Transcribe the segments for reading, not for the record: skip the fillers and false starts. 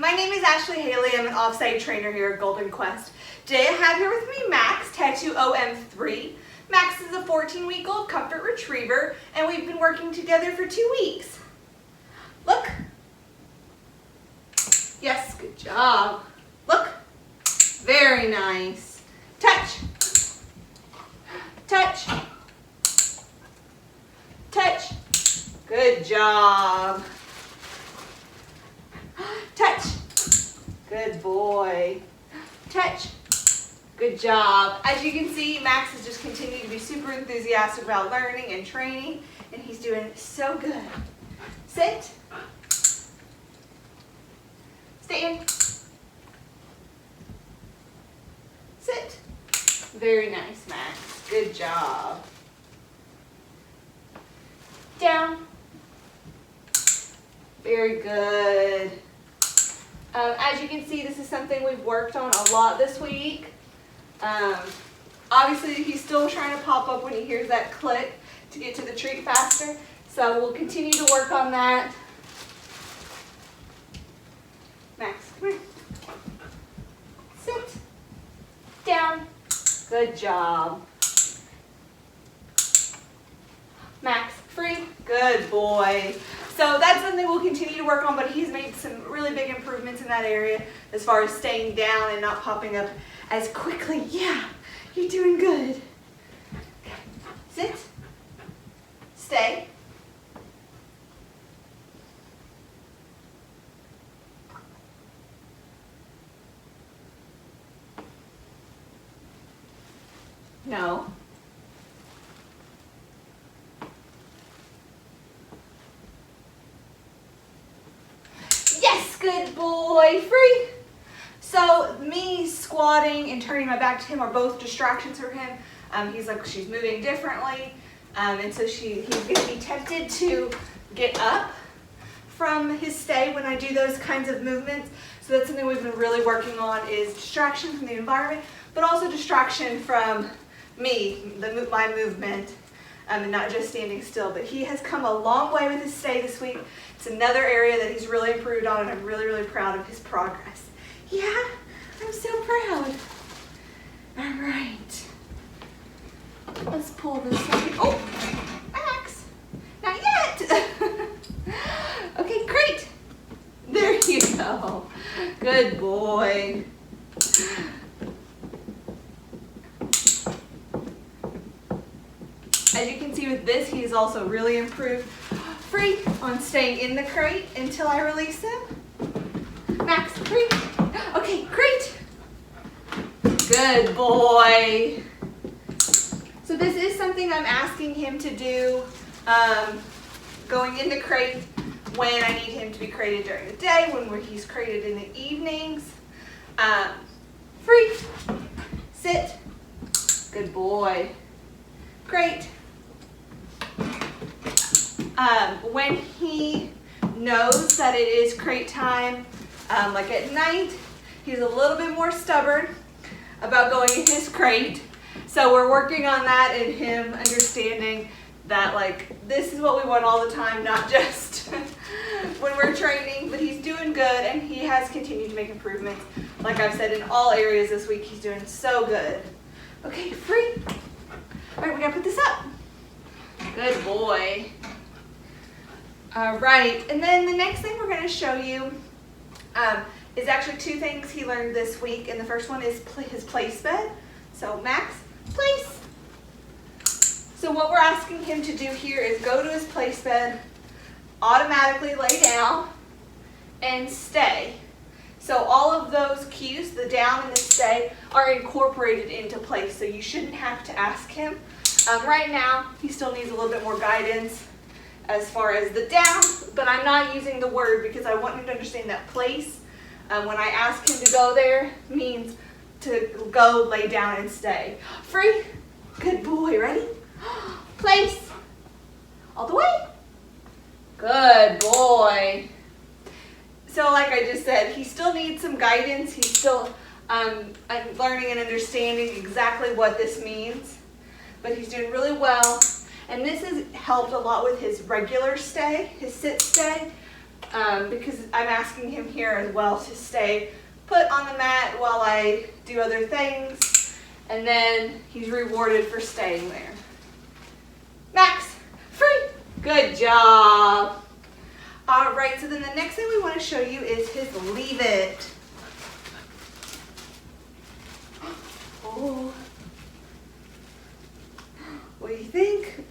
My name is Ashley Haley. I'm an off-site trainer here at Golden Quest. Today I have here with me Max, Tattoo OM3. Max is a 14-week-old comfort retriever, and we've been working together for 2 weeks. Look. Yes, good job. Look. Very nice. Touch. Touch. Touch. Good job. Touch. Good boy. Touch. Good job. As you can see, Max is just continuing to be super enthusiastic about learning and training, and he's doing so good. Sit. Stand. Sit. Very nice, Max. Good job. Down. Very good. As you can see, this is something we've worked on a lot this week. Obviously, he's still trying to pop up when he hears that click to get to the treat faster. So we'll continue to work on that. Max, come here. Sit. Down. Good job. Max, free. Good boy. So that's something we'll continue to work on, but he's made some really big improvements in that area as far as staying down and not popping up as quickly. Yeah, you're doing good. Sit. Stay. No. Yes, good boy, free. So me squatting and turning my back to him are both distractions for him. He's like, she's moving differently. And so he's gonna be tempted to get up from his stay when I do those kinds of movements. So that's something we've been really working on, is distraction from the environment, but also distraction from me, my movement, and not just standing still. But he has come a long way with his stay this week. It's another area that he's really improved on, and I'm really, really proud of his progress. Yeah, I'm so proud. All right. Let's pull this up. Oh, Max, not yet. Okay, great. There you go. Good boy. As you can see with this, he's also really improved. Free on staying in the crate until I release him. Max, free. Okay, great. Good boy. So this is something I'm asking him to do, going in the crate when I need him to be crated during the day, when he's crated in the evenings. Free. Sit. Good boy. Great. When he knows that it is crate time, like at night, he's a little bit more stubborn about going in his crate. So we're working on that, and him understanding that, like, this is what we want all the time, not just when we're training. But he's doing good, and he has continued to make improvements. Like I've said, in all areas this week, he's doing so good. Okay, free. All right, we gotta put this up. Good boy. All right, and then the next thing we're gonna show you is actually 2 things he learned this week, and the first one is his place bed. So Max, place. So what we're asking him to do here is go to his place bed, automatically lay down, and stay. So all of those cues, the down and the stay, are incorporated into place, so you shouldn't have to ask him. Right now, he still needs a little bit more guidance as far as the down, but I'm not using the word because I want him to understand that place, when I ask him to go there, means to go, lay down, and stay. Free. Good boy. Ready? Place. All the way. Good boy. So like I just said, he still needs some guidance. He's still learning and understanding exactly what this means, but he's doing really well. And this has helped a lot with his regular stay, his sit stay. because I'm asking him here as well to stay put on the mat while I do other things, and then he's rewarded for staying there. Max, free. Good job. All right, so then the next thing we want to show you is his leave it. Oh, what do you think?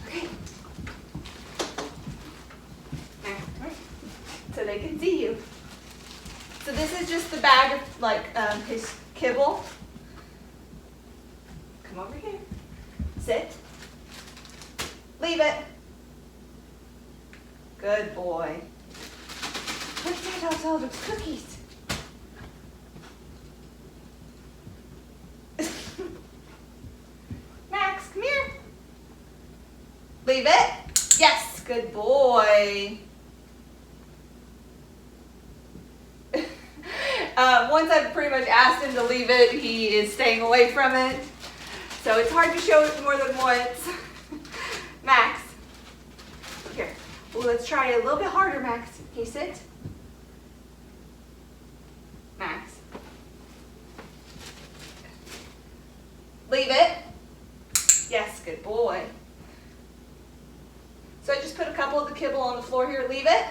Okay. So they can see you. So this is just the bag of like his kibble. Come over here. Sit. Leave it. Good boy. Look at all those cookies. Max, come here. Leave it. Yes, good boy. Once I've pretty much asked him to leave it, he is staying away from it. So it's hard to show it more than once. Max, here. Well, let's try it a little bit harder, Max. Can you sit? Max. Leave it. Yes, good boy. So I just put a couple of the kibble on the floor here. Leave it.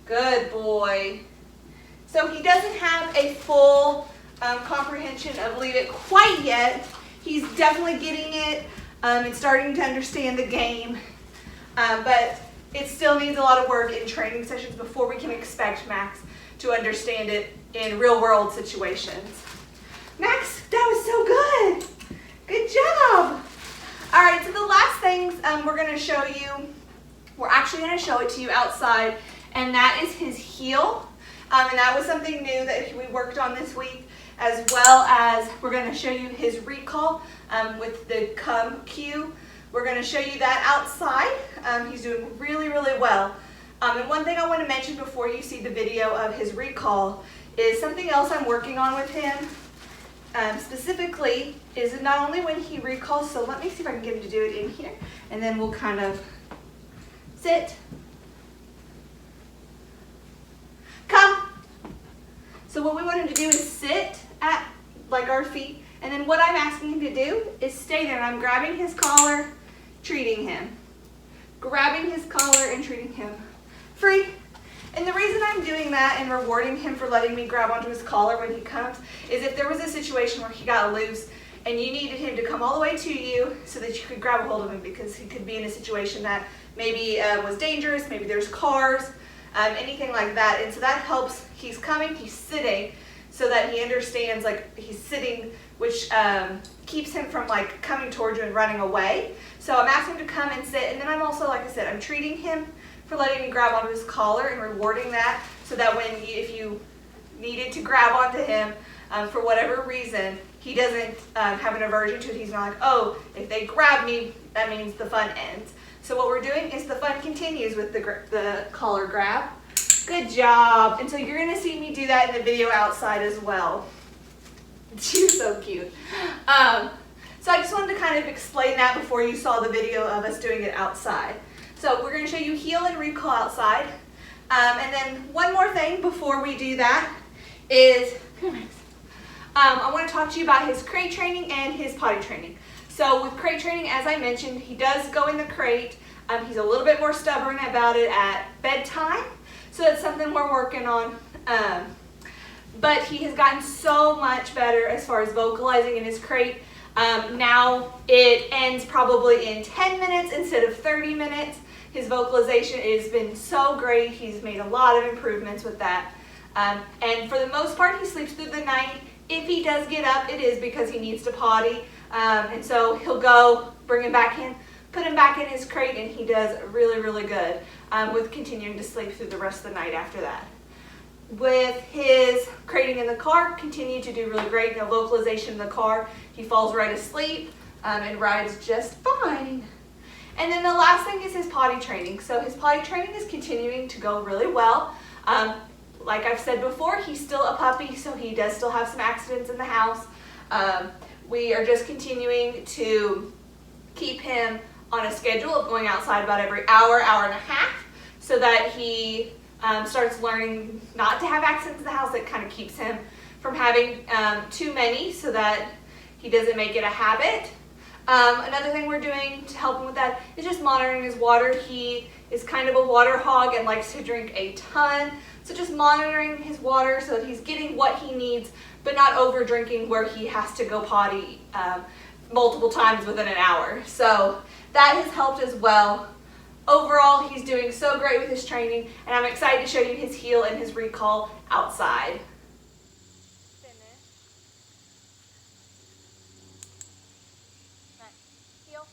Good boy. So he doesn't have a full comprehension of leave it quite yet. He's definitely getting it and starting to understand the game. But it still needs a lot of work in training sessions before we can expect Max to understand it in real world situations. Max, that was so good. Good job. All right, so the last things we're going to show you, we're actually going to show it to you outside, and that is his heel. And that was something new that we worked on this week, as well as we're going to show you his recall with the come cue. We're going to show you that outside. He's doing really, really well. And one thing I want to mention before you see the video of his recall is something else I'm working on with him. Specifically is not only when he recalls, so let me see if I can get him to do it in here, and then we'll kind of sit. Come. So what we want him to do is sit at like our feet, and then what I'm asking him to do is stay there, and I'm grabbing his collar, treating him. Grabbing his collar and treating him. Free. And the reason I'm doing that and rewarding him for letting me grab onto his collar when he comes is if there was a situation where he got loose and you needed him to come all the way to you so that you could grab a hold of him, because he could be in a situation that maybe was dangerous, maybe there's cars, anything like that. And so that helps. He's coming, he's sitting, so that he understands like he's sitting, which keeps him from like coming towards you and running away. So I'm asking him to come and sit, and then I'm also, like I said, I'm treating him for letting me grab onto his collar and rewarding that, so that if you needed to grab onto him for whatever reason, he doesn't have an aversion to it. He's not like, oh, if they grab me, that means the fun ends. So what we're doing is the fun continues with the collar grab. Good job. And so you're going to see me do that in the video outside as well. She's so cute. So I just wanted to kind of explain that before you saw the video of us doing it outside. So we're going to show you heel and recall outside. And then one more thing before we do that is, I want to talk to you about his crate training and his potty training. So with crate training, as I mentioned, he does go in the crate. He's a little bit more stubborn about it at bedtime. So that's something we're working on. But he has gotten so much better as far as vocalizing in his crate. Now it ends probably in 10 minutes instead of 30 minutes. His vocalization has been so great. He's made a lot of improvements with that. And for the most part, he sleeps through the night. If he does get up, it is because he needs to potty. And so he'll go, bring him back in, put him back in his crate, and he does really, really good with continuing to sleep through the rest of the night after that. With his crating in the car, continue to do really great. No vocalization in the car. He falls right asleep and rides just fine. And then the last thing is his potty training. So his potty training is continuing to go really well. Like I've said before, he's still a puppy, so he does still have some accidents in the house. We are just continuing to keep him on a schedule of going outside about every hour, hour and a half. so that he starts learning not to have accidents in the house. It kind of keeps him from having too many so that he doesn't make it a habit. Another thing we're doing to help him with that is just monitoring his water. He is kind of a water hog and likes to drink a ton. So just monitoring his water so that he's getting what he needs, but not over drinking where he has to go potty multiple times within an hour. So that has helped as well. Overall, he's doing so great with his training, and I'm excited to show you his heel and his recall outside. Heel.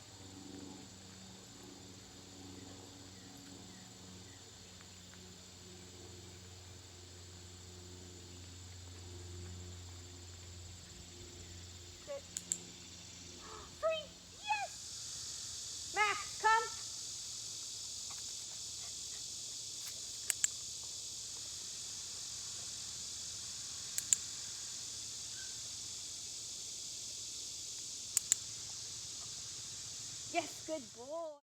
Sit. Free. Yes. Max, come. Yes, good boy.